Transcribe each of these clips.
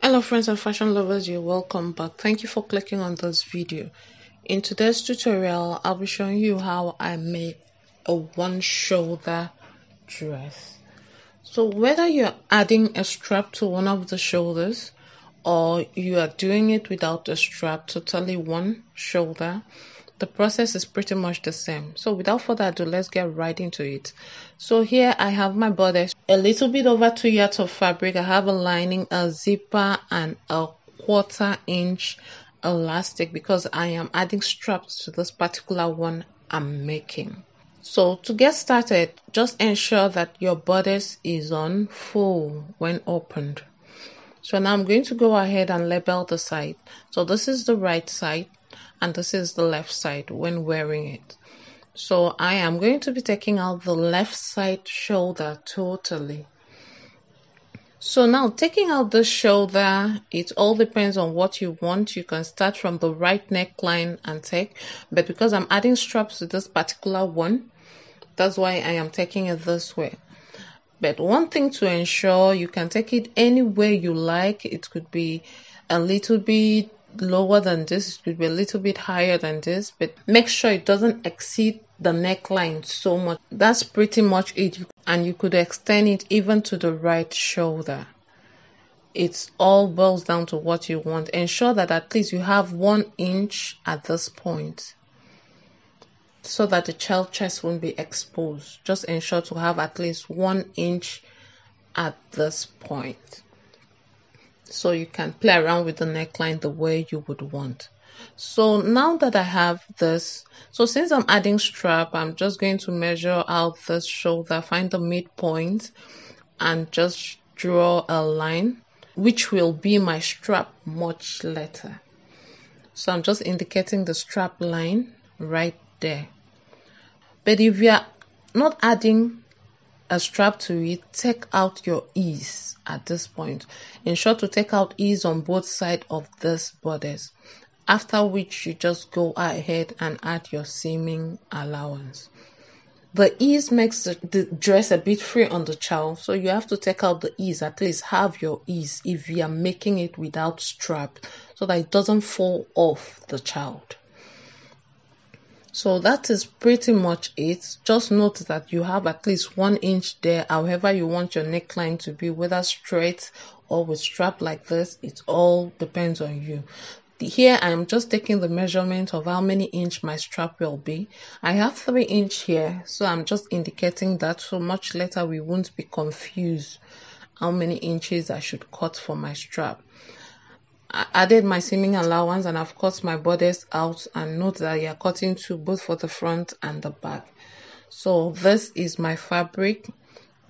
Hello friends and fashion lovers, you're welcome back. Thank you for clicking on this video. In today's tutorial, I'll be showing you how I make a one shoulder dress. So whether you're adding a strap to one of the shoulders or you are doing it without a strap, totally one shoulder, the process is pretty much the same. So without further ado, let's get right into it. So here I have my bodice, a little bit over 2 yards of fabric. I have a lining, a zipper, and a 1/4 inch elastic because I am adding straps to this particular one I'm making. So to get started, just ensure that your bodice is on full when opened. So now I'm going to go ahead and label the side. So this is the right side and this is the left side when wearing it. So I am going to be taking out the left side shoulder totally. So now taking out the shoulder, it all depends on what you want. You can start from the right neckline and take, but because I'm adding straps to this particular one, that's why I am taking it this way. But one thing to ensure, you can take it any way you like. It could be a little bit lower than this, it could be a little bit higher than this, but make sure it doesn't exceed the neckline so much. That's pretty much it, and you could extend it even to the right shoulder. It all boils down to what you want. Ensure that at least you have 1 inch at this point so that the child chest won't be exposed. Just ensure to have at least 1 inch at this point, so you can play around with the neckline the way you would want. So now that I have this, so since I'm adding strap, I'm just going to measure out this shoulder, find the midpoint, and just draw a line, which will be my strap much later. So I'm just indicating the strap line right there. But if you're not adding a strap to it, take out your ease at this point. Ensure to take out ease on both sides of this bodice, after which you just go ahead and add your seaming allowance. The ease makes the dress a bit free on the child, so you have to take out the ease. At least have your ease if you are making it without strap, so that it doesn't fall off the child. So that is pretty much it. Just note that you have at least 1 inch there, however you want your neckline to be, whether straight or with strap like this. It all depends on you. Here I am just taking the measurement of how many inch my strap will be. I have 3 inch here, so I'm just indicating that, so much later we won't be confused how many inches I should cut for my strap. I added my seaming allowance and I've cut my bodice out, and note that you're cutting two, both for the front and the back. So this is my fabric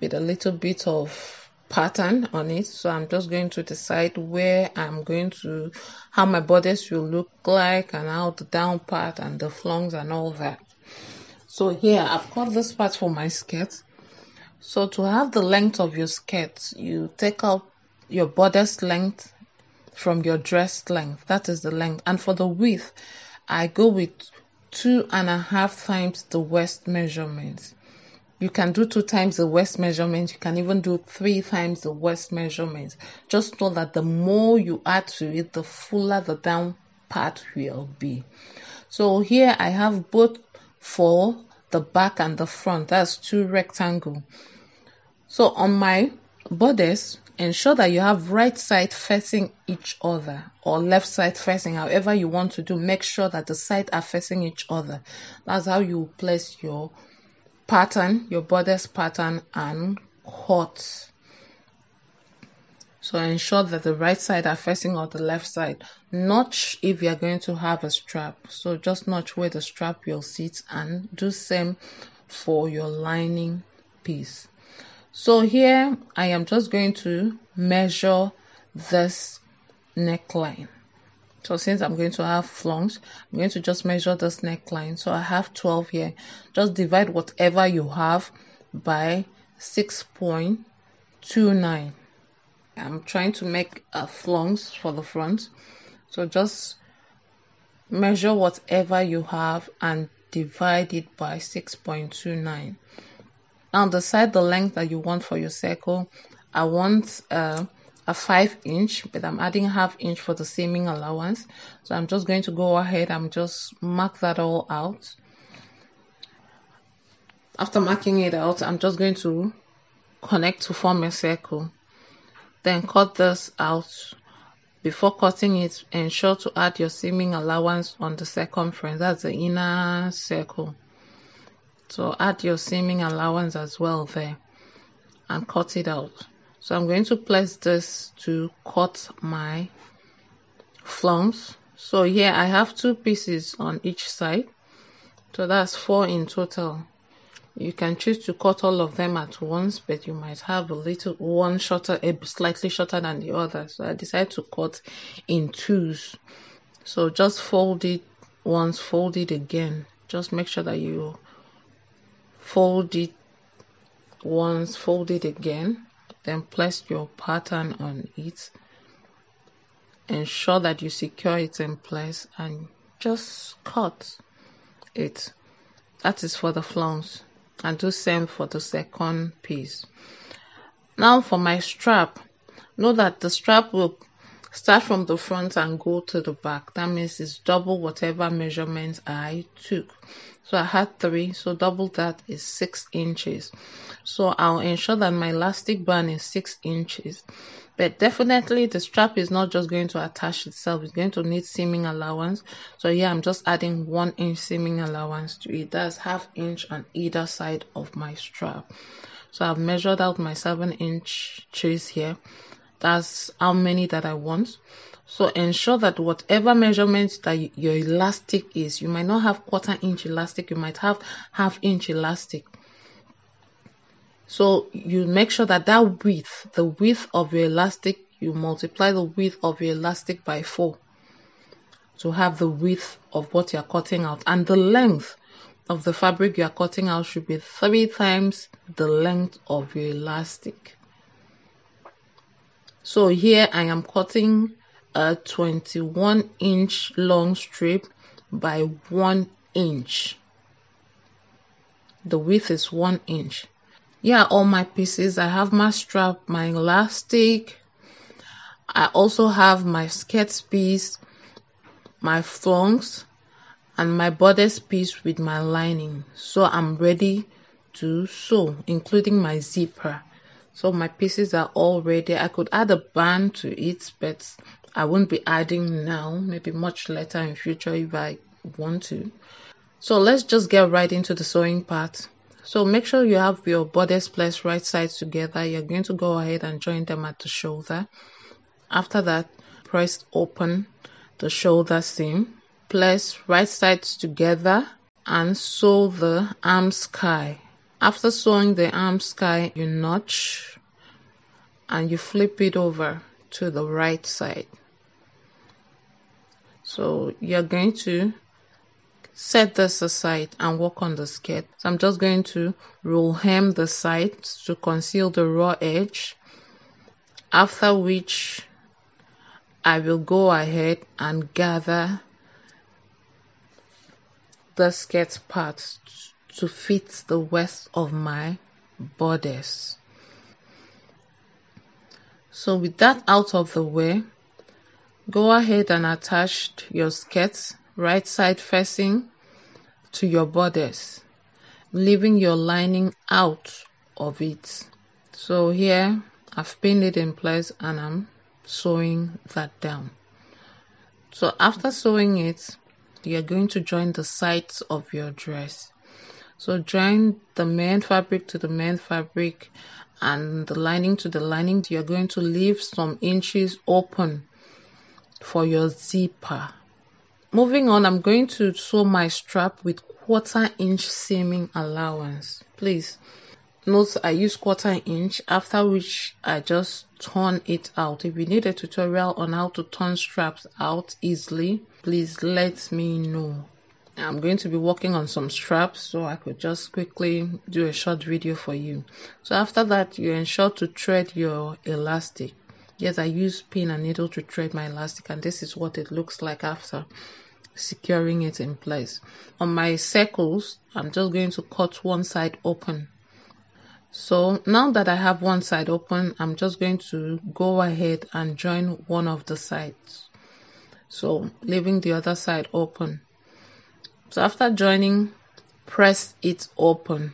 with a little bit of pattern on it. So I'm just going to decide where I'm going to, how my bodice will look like, and how the down part and the flounce and all that. So here I've cut this part for my skirt. So to have the length of your skirt, you take out your bodice length from your dress length. That is the length. And for the width, I go with 2.5 times the waist measurement. You can do 2 times the waist measurement. You can even do 3 times the waist measurement. Just know that the more you add to it, the fuller the down part will be. So here I have both for the back and the front. That's 2 rectangles. So on my bodice, ensure that you have right side facing each other or left side facing, however you want to do. Make sure that the sides are facing each other. That's how you place your pattern, your bodice pattern, and cut. So ensure that the right side are facing or the left side. Notch if you are going to have a strap. So just notch where the strap will sit, and do same for your lining piece. So here I am just going to measure this neckline. So since I'm going to have flounce, I'm going to just measure this neckline. So I have 12 here. Just divide whatever you have by 6.29. I'm trying to make a flounce for the front. So just measure whatever you have and divide it by 6.29. Now decide the length that you want for your circle. I want a 5-inch, but I'm adding ½ inch for the seaming allowance. So I'm just going to go ahead and just mark that all out. After marking it out, I'm just going to connect to form a circle. Then cut this out. Before cutting it, ensure to add your seaming allowance on the circumference. That's the inner circle. So add your seaming allowance as well there and cut it out. So I'm going to place this to cut my flounce. So here I have 2 pieces on each side. So that's 4 in total. You can choose to cut all of them at once, but you might have one shorter, slightly shorter than the other. So I decided to cut in 2s. So just fold it once, fold it again. Just make sure that you fold it once, fold it again, then place your pattern on it. Ensure that you secure it in place and just cut it. That is for the flounce. And do same for the second piece. Now for my strap, know that the strap will start from the front and go to the back. That means it's double whatever measurement I took. So I had 3, so double that is 6 inches. So I'll ensure that my elastic band is 6 inches. But definitely the strap is not just going to attach itself, it's going to need seaming allowance. So yeah, I'm just adding 1 inch seaming allowance to it. That's ½ inch on either side of my strap. So I've measured out my 7 inches here. That's how many that I want. So ensure that whatever measurement that your elastic is, you might not have 1/4 inch elastic, you might have ½ inch elastic. So you make sure that width, the width of your elastic, you multiply the width of your elastic by 4 to have the width of what you're cutting out. And the length of the fabric you're cutting out should be 3 times the length of your elastic. So here I am cutting a 21-inch long strip by 1 inch. The width is 1 inch. Yeah, all my pieces. I have my strap, my elastic. I also have my skirt piece, my flounce, and my bodice piece with my lining. So I'm ready to sew, including my zipper. So my pieces are all ready. I could add a band to it, but I won't be adding now, maybe much later in future if I want to. So let's just get right into the sewing part. So make sure you have your bodice placed right sides together. You're going to go ahead and join them at the shoulder. After that, press open the shoulder seam. Place right sides together and sew the arm sky. After sewing the arm sky, you notch and you flip it over to the right side. So you're going to set this aside and work on the skirt. So I'm just going to roll hem the sides to conceal the raw edge, after which I will go ahead and gather the skirt part to fit the width of my bodice. So with that out of the way, go ahead and attach your skirt right side facing to your bodice, leaving your lining out of it. So here I've pinned it in place and I'm sewing that down. So after sewing it, you're going to join the sides of your dress. So join the main fabric to the main fabric and the lining to the lining. You're going to leave some inches open for your zipper. Moving on, I'm going to sew my strap with 1/4 inch seaming allowance. Please note I use 1/4 inch, after which I just turn it out. If you need a tutorial on how to turn straps out easily, please let me know. I'm going to be working on some straps, so I could just quickly do a short video for you. So after that, you ensure to thread your elastic. Yes, I use pin and needle to thread my elastic, and this is what it looks like after securing it in place. On my circles, I'm just going to cut one side open. So now that I have one side open, I'm just going to go ahead and join one of the sides, so leaving the other side open. So after joining, press it open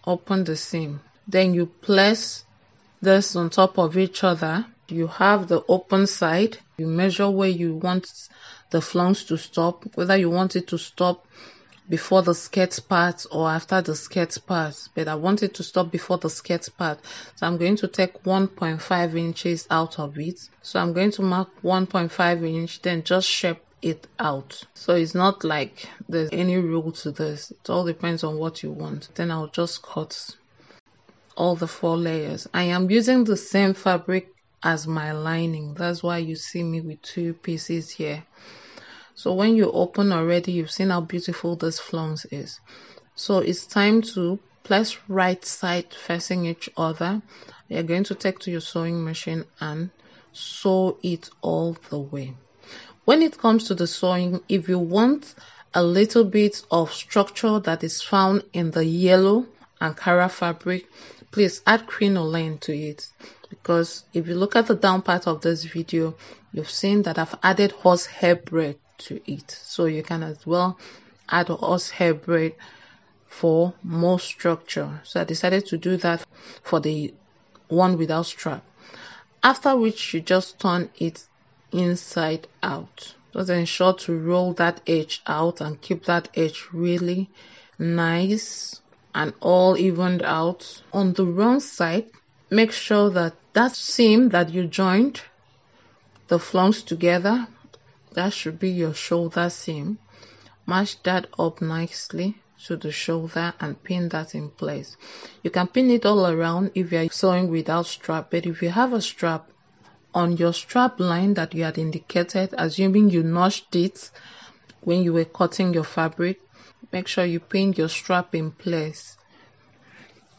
the seam, then you place this on top of each other. You have the open side, you measure where you want the flounce to stop, whether you want it to stop before the skirt part or after the skirt part, but I want it to stop before the skirt part, so I'm going to take 1.5 inches out of it. So I'm going to mark 1.5 inch, then just shape it out. So it's not like there's any rule to this, it all depends on what you want. Then I'll just cut all the 4 layers. I am using the same fabric as my lining, that's why you see me with 2 pieces here. So when you open already, you've seen how beautiful this flounce is. So it's time to place right side facing each other. You're going to take to your sewing machine and sew it all the way. When it comes to the sewing, if you want a little bit of structure that is found in the yellow Ankara fabric, please add crinoline to it, because if you look at the down part of this video, you've seen that I've added horsehair braid to it, so you can as well add horsehair braid for more structure. So I decided to do that for the one without strap, after which you just turn it inside out. Just ensure to roll that edge out and keep that edge really nice and all evened out. On the wrong side, make sure that that seam that you joined the flounce together, that should be your shoulder seam. Match that up nicely to the shoulder and pin that in place. You can pin it all around if you are sewing without strap, but if you have a strap, on your strap line that you had indicated, assuming you notched it when you were cutting your fabric, make sure you pin your strap in place.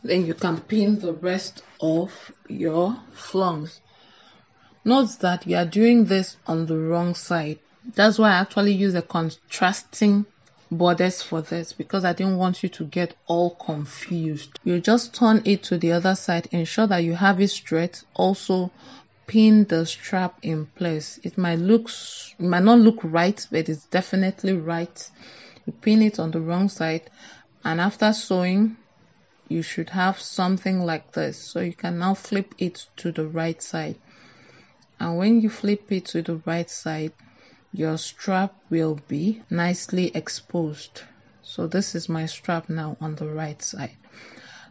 Then you can pin the rest of your flounce. Note that you are doing this on the wrong side. That's why I actually use a contrasting borders for this, because I didn't want you to get all confused. You just turn it to the other side, ensure that you have it straight. Also pin the strap in place. It might not look right, but it's definitely right. You pin it on the wrong side, and after sewing you should have something like this. So you can now flip it to the right side, and when you flip it to the right side, your strap will be nicely exposed. So this is my strap now on the right side.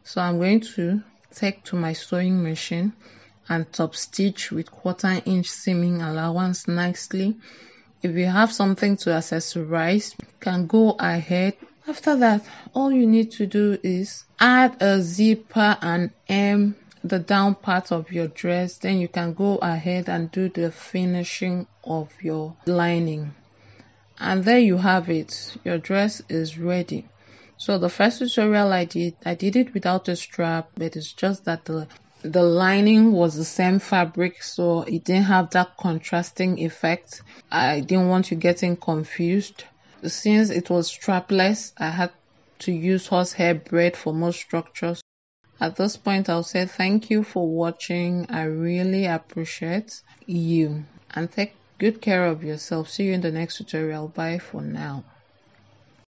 So I'm going to take to my sewing machine and top stitch with 1/4 inch seaming allowance nicely. If you have something to accessorize, you can go ahead. After that, all you need to do is add a zipper and hem the down part of your dress. Then you can go ahead and do the finishing of your lining, and there you have it. Your dress is ready. So the first tutorial I did it without a strap, but it's just that the lining was the same fabric, so it didn't have that contrasting effect. I didn't want you getting confused. Since it was strapless, I had to use horsehair braid for more structure. At this point, I'll say thank you for watching. I really appreciate you, and take good care of yourself. See you in the next tutorial. Bye for now.